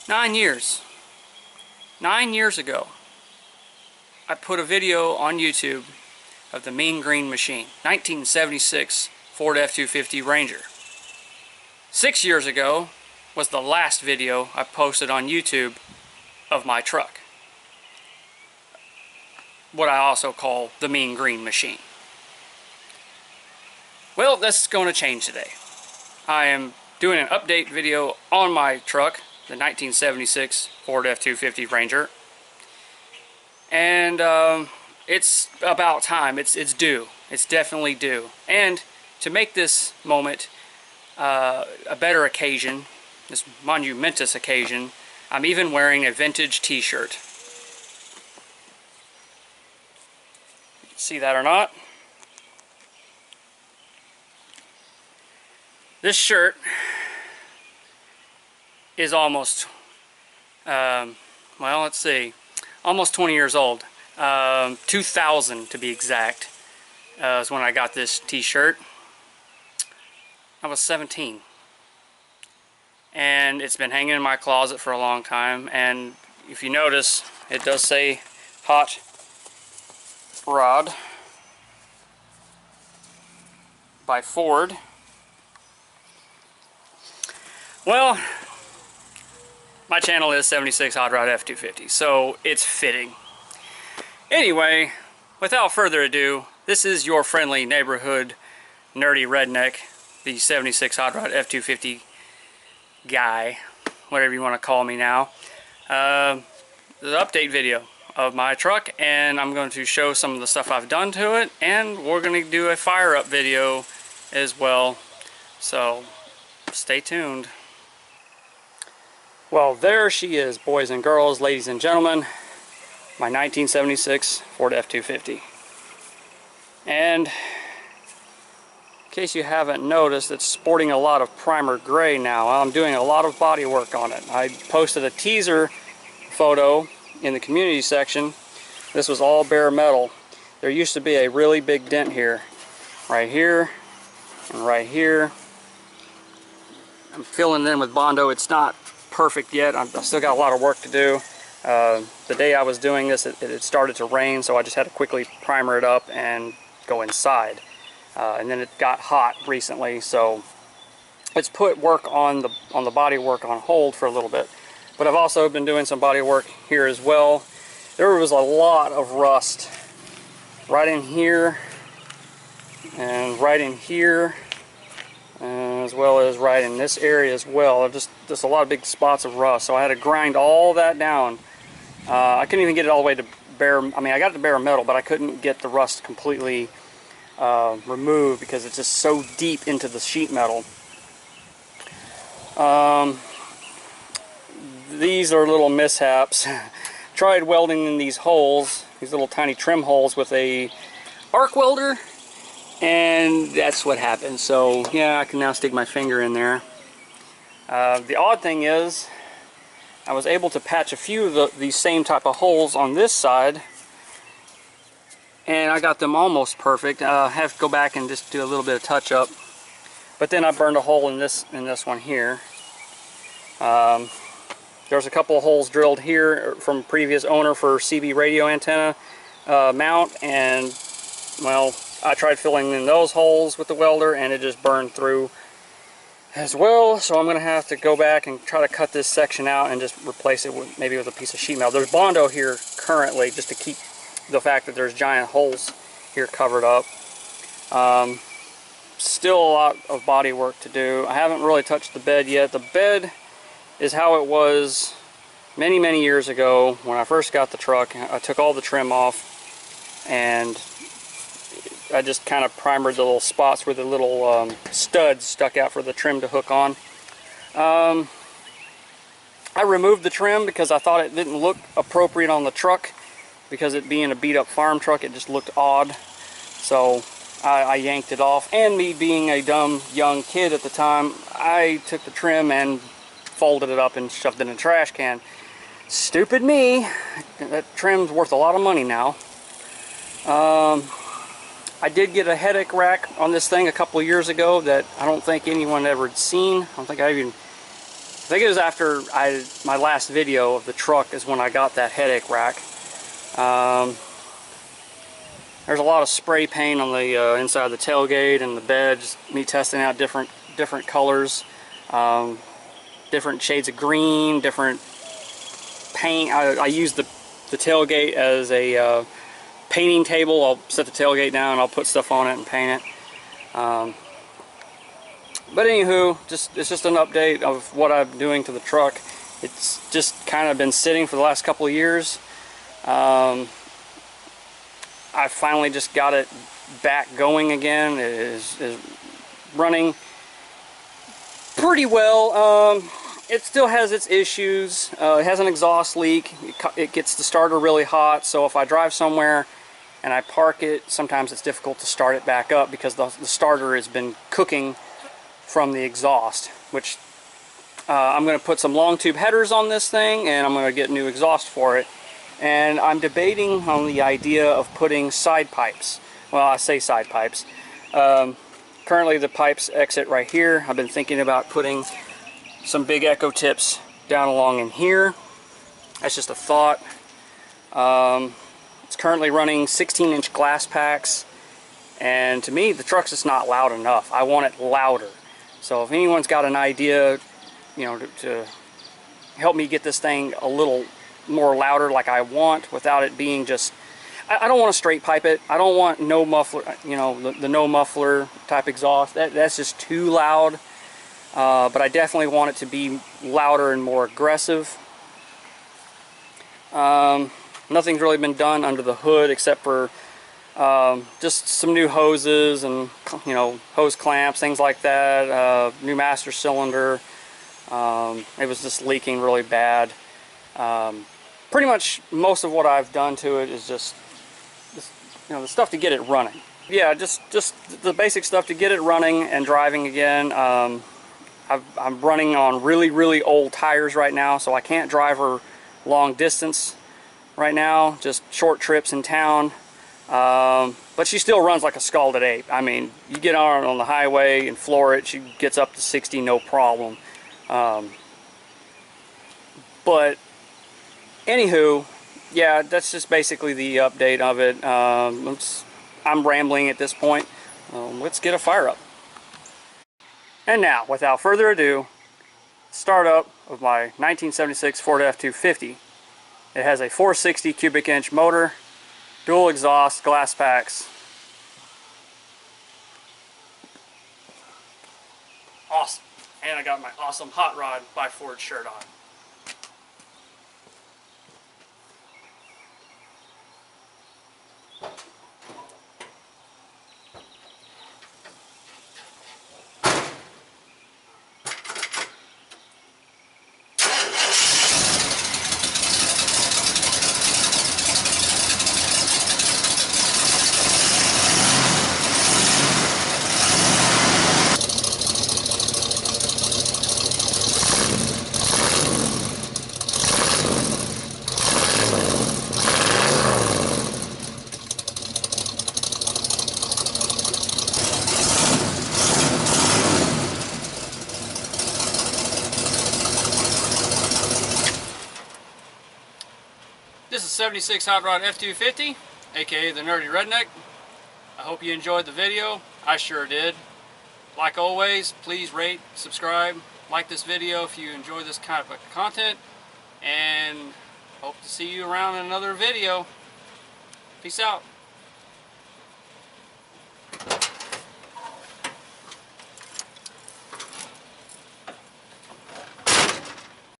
9 years. 9 years ago, I put a video on YouTube of the Mean Green Machine, 1976 Ford F250 Ranger. 6 years ago was the last video I posted on YouTube of my truck, what I also call the Mean Green Machine. Well, that's going to change today. I am doing an update video on my truck, the 1976 Ford F250 Ranger, and it's about time. It's due. It's definitely due. And to make this moment a better occasion, this monumentous occasion, I'm even wearing a vintage t-shirt. You can see that or not. This shirt is almost, well, let's see, almost 20 years old. 2000 to be exact, is when I got this t-shirt. I was 17. And it's been hanging in my closet for a long time. And if you notice, it does say Hot Rod by Ford. Well, my channel is 76 Hot Rod F250, so it's fitting. Anyway, without further ado, this is your friendly neighborhood nerdy redneck, the 76 Hot Rod F250 guy, whatever you want to call me now. The update video of my truck, and I'm going to show some of the stuff I've done to it, and we're going to do a fire up video as well, so stay tuned. Well, there she is, boys and girls, ladies and gentlemen, my 1976 Ford F250. And in case you haven't noticed, it's sporting a lot of primer gray now. I'm doing a lot of body work on it. I posted a teaser photo in the community section. This was all bare metal. There used to be a really big dent here, right here, and right here. I'm filling it in with Bondo. It's not perfect yet. I've still got a lot of work to do. The day I was doing this, it started to rain, so I just had to quickly primer it up and go inside. And then it got hot recently, so it's put work on the body work on hold for a little bit. But I've also been doing some body work here as well. There was a lot of rust right in here and right in here, as well as right in this area as well. Just a lot of big spots of rust, so I had to grind all that down. I couldn't even get it all the way to bare, I mean, I got it to bare metal, but I couldn't get the rust completely removed because it's just so deep into the sheet metal. These are little mishaps. Tried welding in these holes, these little tiny trim holes, with a arc welder, and that's what happened. So yeah, I can now stick my finger in there. The odd thing is, I was able to patch a few of these same type of holes on this side, and I got them almost perfect. I have to go back and just do a little bit of touch up. But then I burned a hole in this one here. There's a couple of holes drilled here from previous owner for CB radio antenna mount, and well, I tried filling in those holes with the welder and it just burned through as well. So I'm going to have to go back and try to cut this section out and just replace it with maybe with a piece of sheet metal. There's Bondo here currently just to keep the fact that there's giant holes here covered up. Still a lot of body work to do. I haven't really touched the bed yet. The bed is how it was many years ago when I first got the truck. I took all the trim off and I just kind of primered the little spots where the little studs stuck out for the trim to hook on. I removed the trim because I thought it didn't look appropriate on the truck, because it being a beat up farm truck, it just looked odd. So I yanked it off, and me being a dumb young kid at the time, I took the trim and folded it up and shoved it in a trash can. Stupid me. That trim's worth a lot of money now. I did get a headache rack on this thing a couple of years ago that I don't think anyone ever had seen. I don't think I even think it was after my last video of the truck is when I got that headache rack. There's a lot of spray paint on the inside of the tailgate and the bed. Just me testing out different colors, different shades of green, different paint. I use the tailgate as a painting table. I'll set the tailgate down, I'll put stuff on it and paint it. But anywho, it's just an update of what I'm doing to the truck. It's just kind of been sitting for the last couple of years. I finally just got it back going again. It is running pretty well. It still has its issues. It has an exhaust leak. It gets the starter really hot, so if I drive somewhere and I park it, sometimes it's difficult to start it back up because the starter has been cooking from the exhaust, which I'm going to put some long tube headers on this thing, and I'm going to get new exhaust for it. And I'm debating on the idea of putting side pipes. Well, I say side pipes. Currently the pipes exit right here. I've been thinking about putting some big echo tips down along in here. That's just a thought. It's currently running 16-inch glass packs, and to me the truck's just not loud enough. I want it louder. So if anyone's got an idea, you know, to help me get this thing a little more louder like I want, without it being just, I don't want to straight pipe it. I don't want no muffler, you know, the no muffler type exhaust. That's just too loud. But I definitely want it to be louder and more aggressive. Nothing's really been done under the hood except for just some new hoses and, you know, hose clamps, things like that. New master cylinder. It was just leaking really bad. Pretty much most of what I've done to it is just you know, the stuff to get it running. Yeah, just the basic stuff to get it running and driving again. I'm running on really old tires right now, so I can't drive her long distance right now, just short trips in town. But she still runs like a scalded ape. I mean, you get on the highway and floor it, she gets up to 60 no problem. But anywho, yeah, that's just basically the update of it. I'm rambling at this point. Let's get a fire up. And now, without further ado, startup of my 1976 Ford F250. It has a 460 cubic inch motor, dual exhaust, glass packs. Awesome. And I got my awesome Hot Rod by Ford shirt on. This is 76 Hot Rod F250, aka the Nerdy Redneck. I hope you enjoyed the video. I sure did. Like always, please rate, subscribe, like this video if you enjoy this kind of content, and hope to see you around in another video. Peace out.